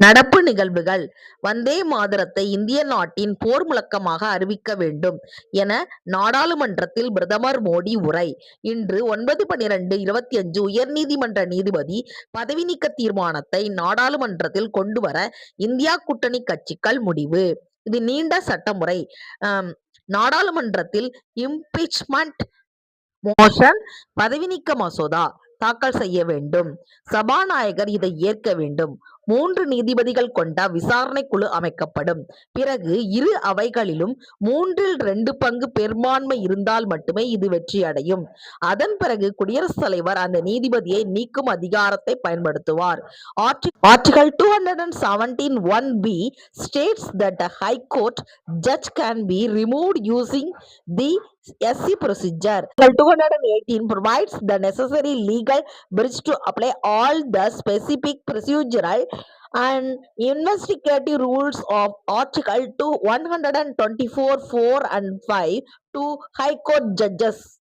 நடப்பு நிகழ்வுகள். வந்தே மாதரத்தை இந்திய நாட்டின் போர் முழக்கமாக அறிவிக்க வேண்டும் என நாடாளுமன்றத்தில் பிரதமர் மோடி உரை. இன்று 9/12/25 உயர்நீதிமன்ற நீதிபதி பதவி நீக்க தீர்மானத்தை நாடாளுமன்றத்தில் கொண்டுவர இந்தியா கூட்டணி கட்சிகள் முடிவு. இது நீண்ட சட்டமுறை. நாடாளுமன்றத்தில் இம்பீச்மென்ட் மோஷன், பதவி நீக்க மசோதா தாக்கல் செய்ய வேண்டும். சபாநாயகர் இதை ஏற்க வேண்டும். 3 நீதிபதிகள் கொண்ட விசாரணை குழு அமைக்கப்படும். பிறகு இரு அவைகளிலும் 2/3 பங்கு பெரும்பான்மை இருந்தால் மட்டுமே இது வெற்றியடையும். அதன் பிறகு குடியரசுத் தலைவர் அந்த நீதிபதியை நீக்கும் அதிகாரத்தை பயன்படுத்துவார். Article 217(1)(b) states that a High Court judge can be removed using the SC procedure. Article 218 provides the necessary legal bridge to apply all the specific procedural and investigative rules of Article 124(4) and 5 to High Court judges.